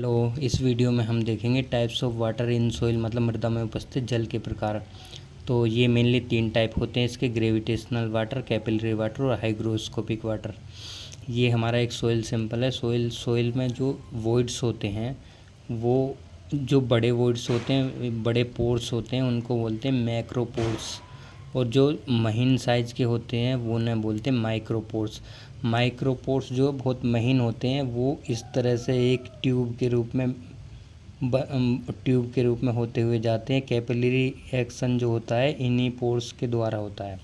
Hello, इस video में हम देखेंगे types of water in soil, मतलब मृदा में उपस्थित जल के प्रकार। तो ये मेनली 3 टाइप होते हैं इसके: ग्रेविटेशनल वाटर, कैपिलरी वाटर और हाइग्रोस्कोपिक वाटर। ये हमारा एक सोइल सैंपल है। सोइल में जो वॉइड्स होते हैं, वो जो बड़े वॉइड्स होते हैं, बड़े पोर्स होते हैं, उनको बोलते हैं मैक्रोपोर्स। और जो महीन साइज़ के होते हैं वो उन्हें बोलते हैं माइक्रोपोर्स। माइक्रोपोर्स जो बहुत महीन होते हैं वो इस तरह से एक ट्यूब के रूप में होते हुए जाते हैं। कैपिलरी एक्शन जो होता है इन्हीं पोर्स के द्वारा होता है।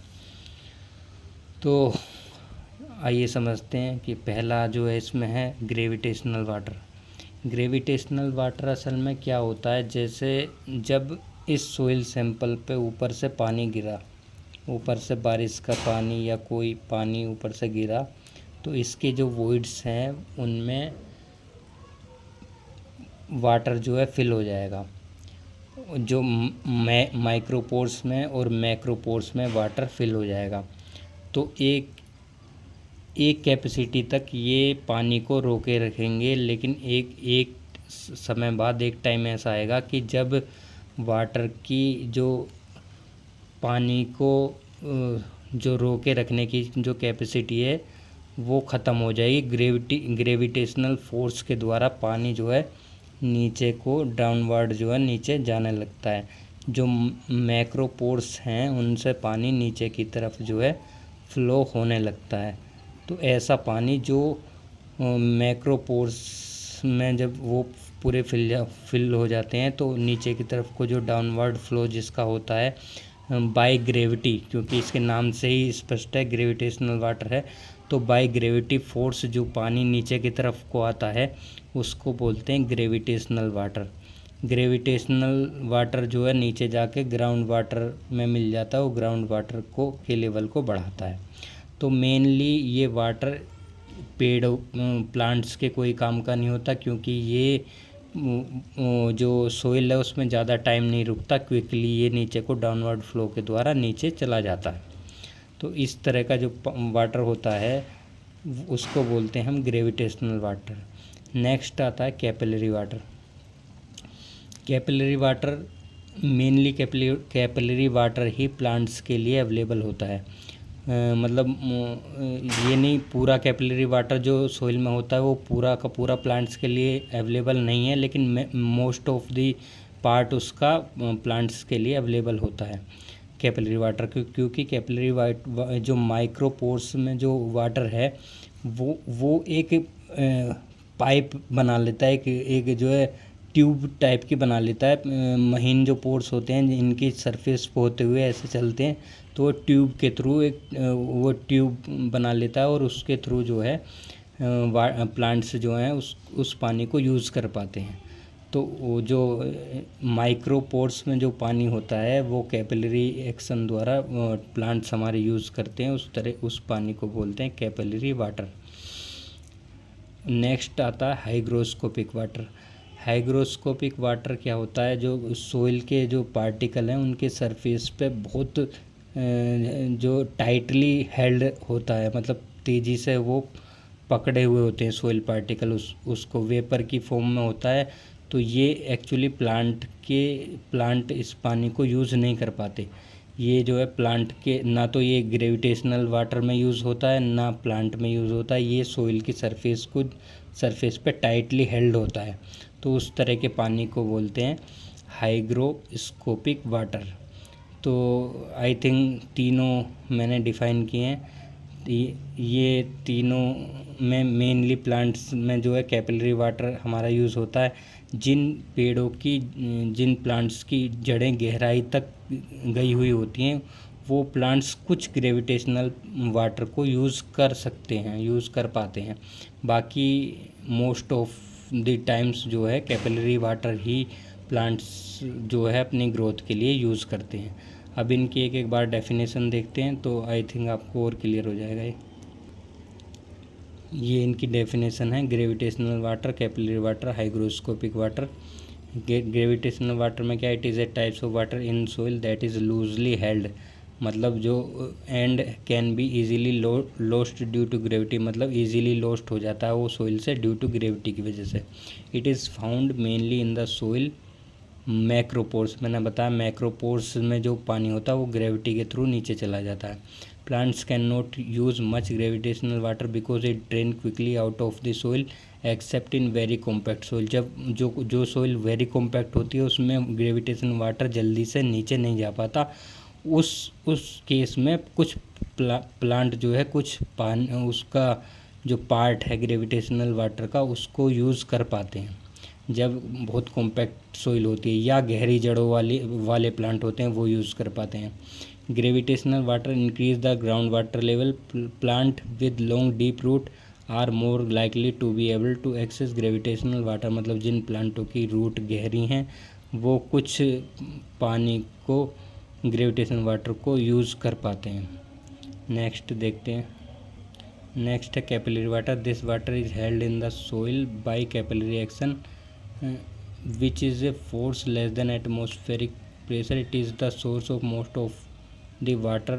तो आइए समझते हैं कि पहला जो है इसमें है ग्रेविटेशनल वाटर। ग्रेविटेशनल वाटर असल में क्या होता है, जैसे जब इस सोइल सैंपल पे ऊपर से पानी गिरा, ऊपर से बारिश का पानी या कोई पानी ऊपर से गिरा, तो इसके जो वॉइड्स हैं उनमें वाटर जो है फिल हो जाएगा। जो माइक्रोपोर्स में और मैक्रोपोर्स में वाटर फिल हो जाएगा। तो एक कैपेसिटी तक ये पानी को रोके रखेंगे, लेकिन एक समय बाद एक टाइम ऐसा आएगा कि जब वाटर की जो पानी को जो रोके रखने की जो कैपेसिटी है वो ख़त्म हो जाएगी। ग्रेविटेशनल फोर्स के द्वारा पानी जो है नीचे को डाउनवर्ड जो है नीचे जाने लगता है। जो मैक्रोपोर्स हैं उनसे पानी नीचे की तरफ जो है फ्लो होने लगता है। तो ऐसा पानी जो मैक्रोपोर्स में जब वो पूरे फिल हो जाते हैं तो नीचे की तरफ को जो डाउनवर्ड फ्लो जिसका होता है बाय ग्रेविटी, क्योंकि इसके नाम से ही स्पष्ट है ग्रेविटेशनल वाटर है, तो बाय ग्रेविटी फोर्स जो पानी नीचे की तरफ को आता है उसको बोलते हैं ग्रेविटेशनल वाटर। ग्रेविटेशनल वाटर जो है नीचे जाके ग्राउंड वाटर में मिल जाता है, वो ग्राउंड वाटर को के लेवल को बढ़ाता है। तो मेनली ये वाटर पेड़ों प्लांट्स के कोई काम का नहीं होता, क्योंकि ये जो सोइल है उसमें ज़्यादा टाइम नहीं रुकता, क्विकली ये नीचे को डाउनवर्ड फ्लो के द्वारा नीचे चला जाता है। तो इस तरह का जो वाटर होता है उसको बोलते हैं हम ग्रेविटेशनल वाटर। नेक्स्ट आता है capillary water. Capillary water mainly capillary water ही प्लांट्स के लिए अवेलेबल होता है। मतलब ये नहीं, पूरा कैपिलरी वाटर जो सोइल में होता है वो पूरा का पूरा प्लांट्स के लिए अवेलेबल नहीं है, लेकिन मोस्ट ऑफ दी पार्ट उसका प्लांट्स के लिए अवेलेबल होता है कैपिलरी वाटर, क्योंकि कैपिलरी जो माइक्रोपोर्स में जो वाटर है वो एक पाइप बना लेता है, एक जो है ट्यूब टाइप की बना लेता है। महीन जो पोर्स होते हैं इनकी सरफेस पे होते हुए ऐसे चलते हैं, तो वो ट्यूब के थ्रू वो ट्यूब बना लेता है और उसके थ्रू जो है प्लांट्स जो हैं उस पानी को यूज़ कर पाते हैं। तो वो जो माइक्रोपोर्स में जो पानी होता है वो कैपिलरी एक्शन द्वारा प्लांट्स हमारे यूज़ करते हैं, उस पानी को बोलते हैं कैपिलरी वाटर। नेक्स्ट आता है हाइग्रोस्कोपिक वाटर। हाइग्रोस्कोपिक वाटर क्या होता है, जो सोइल के जो पार्टिकल हैं उनके सरफेस पे बहुत जो टाइटली हेल्ड होता है, मतलब तेज़ी से वो पकड़े हुए होते हैं सोइल पार्टिकल, उसको वेपर की फॉर्म में होता है। तो ये एक्चुअली प्लांट इस पानी को यूज़ नहीं कर पाते। ये जो है प्लांट के ना तो ये ग्रेविटेशनल वाटर में यूज़ होता है ना प्लांट में यूज़ होता है, ये सोइल की सरफेस पे टाइटली हेल्ड होता है। तो उस तरह के पानी को बोलते हैं हाइग्रोस्कोपिक वाटर। तो आई थिंक तीनों मैंने डिफ़ाइन किए हैं। ये तीनों में मेनली प्लांट्स में जो है कैपिलरी वाटर हमारा यूज़ होता है। जिन प्लांट्स की जड़ें गहराई तक गई हुई होती हैं वो प्लांट्स कुछ ग्रेविटेशनल वाटर को यूज़ कर पाते हैं। बाकी मोस्ट ऑफ द टाइम्स जो है कैपिलरी वाटर ही प्लांट्स जो है अपनी ग्रोथ के लिए यूज़ करते हैं। अब इनकी एक बार डेफिनेशन देखते हैं तो आई थिंक आपको और क्लियर हो जाएगा। ये इनकी डेफिनेशन है: gravitational water, capillary water, hygroscopic water. Gravitational water में क्या, it is a types of water in soil that is loosely held मतलब जो and can be easily lost due to gravity, मतलब इजीली लॉस्ट हो जाता है वो सोइल से ड्यू टू ग्रेविटी की वजह से। It is found mainly in the soil macropores, मैंने बताया मैक्रोपोर्स में जो पानी होता है वो ग्रेविटी के थ्रू नीचे चला जाता है। Plants can not use much gravitational water because it drain quickly out of the soil accept in very compact soil. जब जो सोइल वेरी कॉम्पैक्ट होती है उसमें ग्रेविटेशन वाटर जल्दी से नीचे नहीं जा पाता, उस केस में कुछ प्लांट जो है कुछ पानी उसका जो पार्ट है ग्रेविटेशनल वाटर का उसको यूज़ कर पाते हैं जब बहुत कॉम्पैक्ट सोइल होती है, या गहरी जड़ों वाले प्लांट होते हैं वो यूज़ कर पाते हैं। Gravitational water increase the ground water level. Plant with long deep root are more likely to be able to access gravitational water, मतलब जिन प्लांटों की रूट गहरी हैं वो कुछ पानी को ग्रेविटेशनल वाटर को यूज़ कर पाते हैं। नेक्स्ट देखते हैं। नेक्स्ट है capillary water. This water is held in the soil by capillary action which is a force less than atmospheric pressure. It is the source of most of the water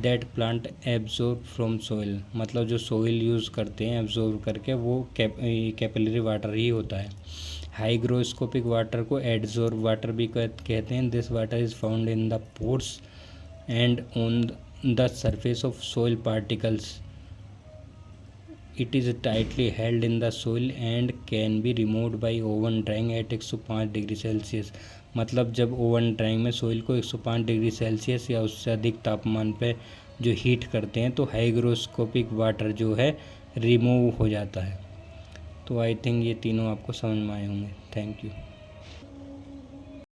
that plant absorb from soil, मतलब जो soil use करते हैं absorb करके वो capillary water ही होता है। Hygroscopic water को adsorb water भी कहते हैं। This water is found in the pores and on the surface of soil particles. It is tightly held in the soil and can be removed by oven drying at 105 degree Celsius, मतलब जब oven drawing में soil को 105 degree Celsius या उससे अधिक तापमान पे जो हीट करते हैं तो हाइग्रोस्कोपिक वाटर जो है रिमूव हो जाता है। तो आई थिंक ये तीनों आपको समझ में आए होंगे। Thank you.